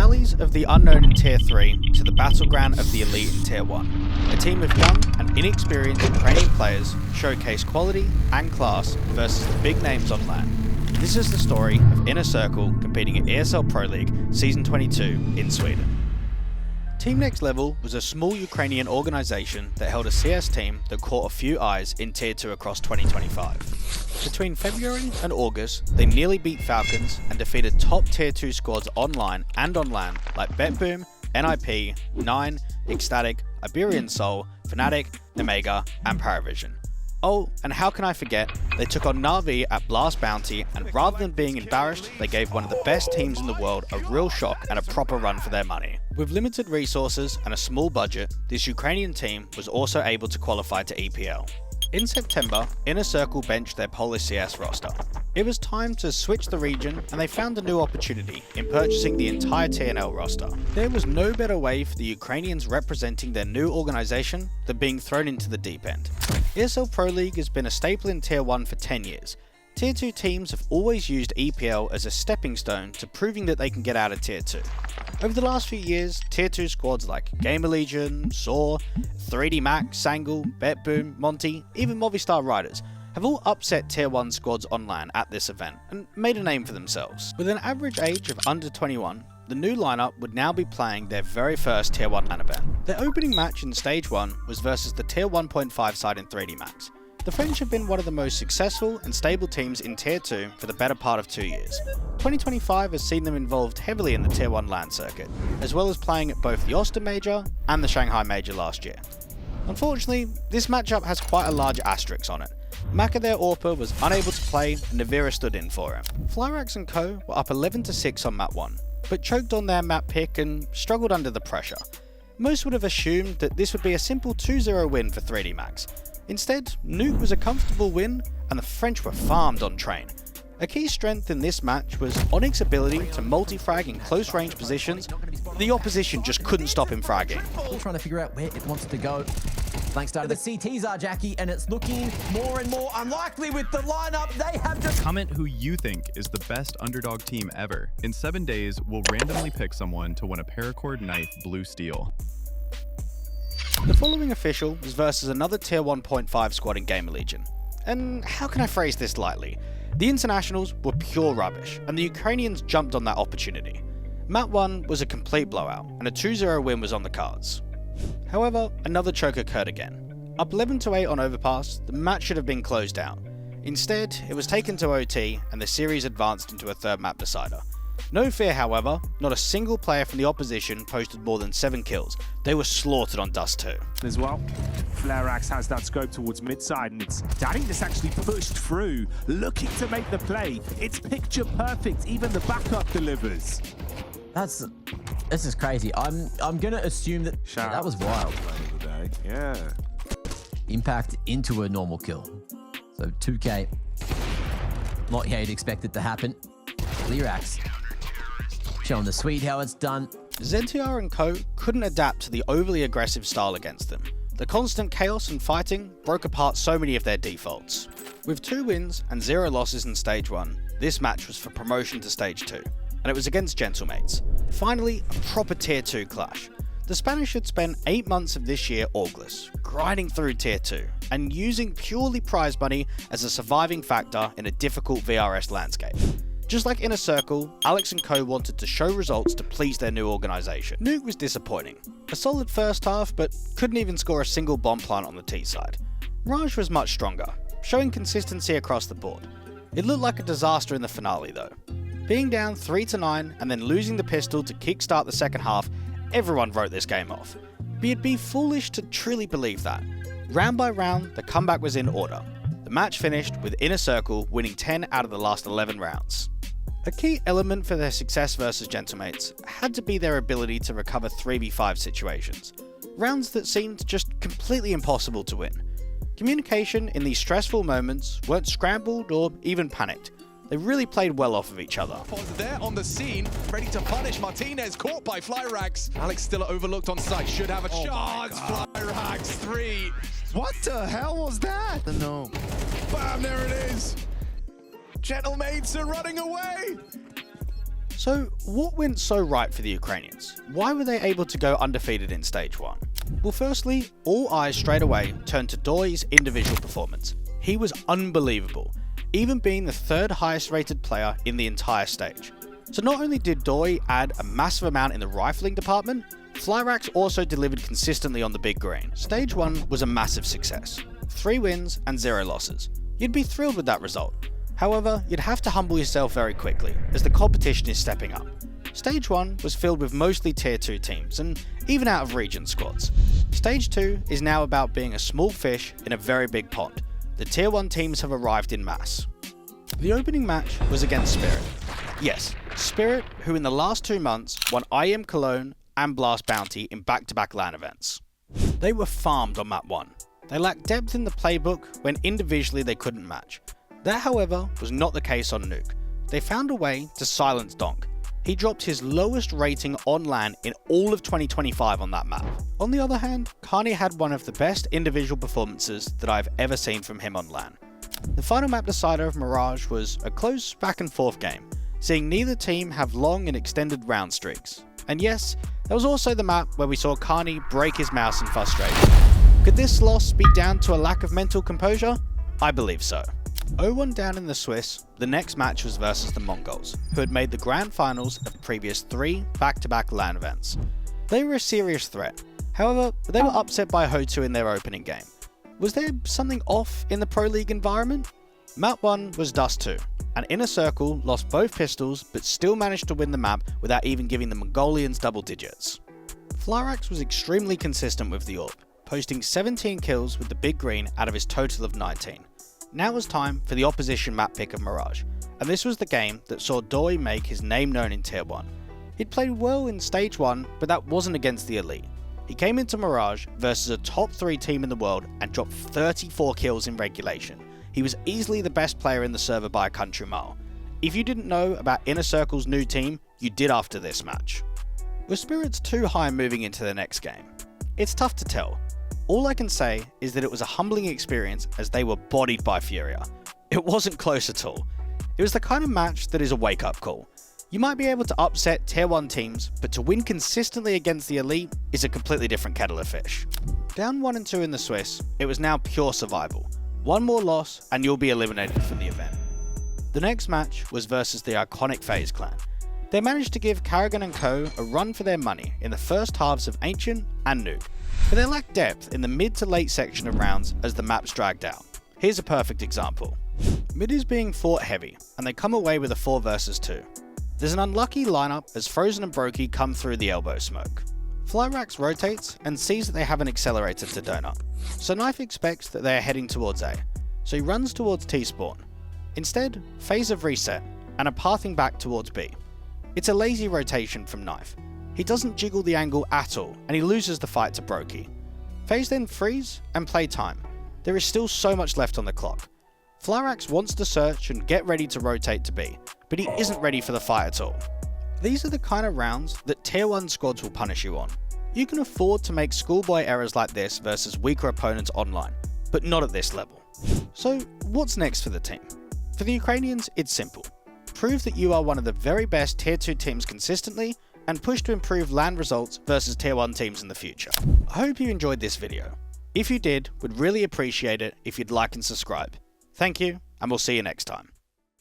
valleys of the unknown in Tier 3 to the battleground of the elite in Tier 1. A team of young and inexperienced Ukrainian players showcase quality and class versus the big names on LAN. This is the story of Inner Circle competing at ESL Pro League Season 22 in Sweden. Team Next Level was a small Ukrainian organisation that held a CS team that caught a few eyes in Tier 2 across 2025. Between February and August, they nearly beat Falcons and defeated top Tier 2 squads online and on LAN like BetBoom, NIP, Nine, Ecstatic, Iberian Soul, Fnatic, Omega, and Paravision. Oh, and how can I forget, they took on Na'Vi at Blast Bounty, and rather than being embarrassed, they gave one of the best teams in the world a real shock and a proper run for their money. With limited resources and a small budget, this Ukrainian team was also able to qualify to EPL. In September, Inner Circle benched their Polish CS roster. It was time to switch the region, and they found a new opportunity in purchasing the entire TNL roster. There was no better way for the Ukrainians representing their new organisation than being thrown into the deep end. ESL Pro League has been a staple in Tier 1 for 10 years. Tier 2 teams have always used EPL as a stepping stone to proving that they can get out of Tier 2. Over the last few years, Tier 2 squads like Gamer Legion, Saw, 3D Mac, Sangle, BetBoom, Monty, even Movistar Riders have all upset Tier 1 squads on LAN at this event and made a name for themselves. With an average age of under 21, the new lineup would now be playing their very first Tier 1 LAN event. Their opening match in Stage 1 was versus the Tier 1.5 side in 3D Max. The French have been one of the most successful and stable teams in Tier 2 for the better part of 2 years. 2025 has seen them involved heavily in the Tier 1 LAN circuit, as well as playing at both the Austin Major and the Shanghai Major last year. Unfortunately, this matchup has quite a large asterisk on it. Maka their AWPer was unable to play and Navira stood in for him. Flyrax and co were up 11-6 on map 1, but choked on their map pick and struggled under the pressure. Most would have assumed that this would be a simple 2-0 win for 3D Max. Instead, Nuke was a comfortable win and the French were farmed on Train. A key strength in this match was Onyx's ability to multi-frag in close range positions. The opposition just couldn't stop him fragging. Still trying to figure out where it wants to go. Thanks to the CTs are Jackie, and it's looking more and more unlikely with the lineup they have just. Comment who you think is the best underdog team ever. In 7 days, we'll randomly pick someone to win a Paracord Knife Blue Steel. The following official was versus another Tier 1.5 squad in Gamer Legion. And how can I phrase this lightly? The internationals were pure rubbish, and the Ukrainians jumped on that opportunity. Map 1 was a complete blowout, and a 2-0 win was on the cards. However, another choke occurred again. Up 11-8 on Overpass, the match should have been closed out. Instead, it was taken to OT, and the series advanced into a third map decider. No fear, however, not a single player from the opposition posted more than 7 kills. They were slaughtered on Dust 2. As well, Flareax has that scope towards mid-side, and it's Dawy that's actually pushed through, looking to make the play. It's picture perfect, even the backup delivers. This is crazy. I'm gonna assume that that was wild. Yeah. Impact into a normal kill. So 2K. Not how you'd expect it to happen. Flareax showing the sweet how it's done. ZTR and co couldn't adapt to the overly aggressive style against them. The constant chaos and fighting broke apart so many of their defaults. With 2 wins and 0 losses in Stage 1, this match was for promotion to Stage 2, and it was against Gentlemates. Finally, a proper Tier 2 clash. The Spanish had spent 8 months of this year orgless, grinding through Tier 2, and using purely prize money as a surviving factor in a difficult VRS landscape. Just like Inner Circle, Alex and co wanted to show results to please their new organisation. Nuke was disappointing. A solid first half, but couldn't even score a single bomb plant on the T side. Raj was much stronger, showing consistency across the board. It looked like a disaster in the finale though. Being down 3-9 and then losing the pistol to kickstart the second half, everyone wrote this game off. But you'd be foolish to truly believe that. Round by round, the comeback was in order. The match finished with Inner Circle winning 10 out of the last 11 rounds. A key element for their success versus Gentlemates had to be their ability to recover 3v5 situations, rounds that seemed just completely impossible to win. Communication in these stressful moments weren't scrambled or even panicked. They really played well off of each other. There on the scene, ready to punish Martinez, caught by Flyrax. Alex still overlooked on site, should have a chance. Flyrax 3. What the hell was that? No. Bam, there it is. Gentlemates are running away. So what went so right for the Ukrainians? Why were they able to go undefeated in Stage 1? Well, firstly, all eyes straight away turned to Dawy's individual performance. He was unbelievable, even being the third highest rated player in the entire stage. So not only did Dawy add a massive amount in the rifling department, FlyRax also delivered consistently on the big green. Stage 1 was a massive success. 3 wins and 0 losses. You'd be thrilled with that result. However, you'd have to humble yourself very quickly, as the competition is stepping up. Stage 1 was filled with mostly Tier 2 teams, and even out of region squads. Stage 2 is now about being a small fish in a very big pond. The Tier 1 teams have arrived in mass. The opening match was against Spirit. Yes, Spirit, who in the last 2 months won IEM Cologne and Blast Bounty in back-to-back LAN events. They were farmed on map 1. They lacked depth in the playbook when individually they couldn't match. That, however, was not the case on Nuke. They found a way to silence Donk. He dropped his lowest rating on LAN in all of 2025 on that map. On the other hand, Kani had one of the best individual performances that I've ever seen from him on LAN. The final map decider of Mirage was a close back and forth game, seeing neither team have long and extended round streaks. And yes, that was also the map where we saw Kani break his mouse in frustration. Could this loss be down to a lack of mental composure? I believe so. 0-1 down in the Swiss, the next match was versus the MongolZ, who had made the grand finals of the previous 3 back-to-back LAN events. They were a serious threat, however, they were upset by Ho2 in their opening game. Was there something off in the Pro League environment? Map 1 was Dust 2, and Inner Circle lost both pistols but still managed to win the map without even giving the Mongolians double digits. FlyRax was extremely consistent with the AWP, posting 17 kills with the big green out of his total of 19. Now it was time for the opposition map pick of Mirage, and this was the game that saw Dawy make his name known in Tier 1. He'd played well in Stage 1, but that wasn't against the elite. He came into Mirage versus a top 3 team in the world and dropped 34 kills in regulation. He was easily the best player in the server by a country mile. If you didn't know about Inner Circle's new team, you did after this match. Were Spirits too high moving into the next game? It's tough to tell. All I can say is that it was a humbling experience as they were bodied by FURIA. It wasn't close at all. It was the kind of match that is a wake-up call. You might be able to upset Tier 1 teams, but to win consistently against the elite is a completely different kettle of fish. Down 1 and 2 in the Swiss, it was now pure survival. One more loss and you'll be eliminated from the event. The next match was versus the iconic FaZe clan. They managed to give Karrigan and co a run for their money in the first halves of Ancient and Nuke, but they lacked depth in the mid to late section of rounds as the maps dragged out. Here's a perfect example. Mid is being fought heavy, and they come away with a 4 versus 2. There's an unlucky lineup as Frozen and Brokey come through the elbow smoke. FlyRax rotates and sees that they have an accelerator to donut, so Knife expects that they are heading towards A, so he runs towards T-spawn. Instead, FaZe have reset, and are pathing back towards B. It's a lazy rotation from Knife. He doesn't jiggle the angle at all, and he loses the fight to Brokey. FaZe then freeze and play time. There is still so much left on the clock. FlyRax wants to search and get ready to rotate to B, but he isn't ready for the fight at all. These are the kind of rounds that Tier 1 squads will punish you on. You can afford to make schoolboy errors like this versus weaker opponents online, but not at this level. So what's next for the team? For the Ukrainians, it's simple. Prove that you are one of the very best Tier 2 teams consistently, and push to improve LAN results versus Tier 1 teams in the future. I hope you enjoyed this video. If you did, would really appreciate it if you'd like and subscribe. Thank you, and we'll see you next time.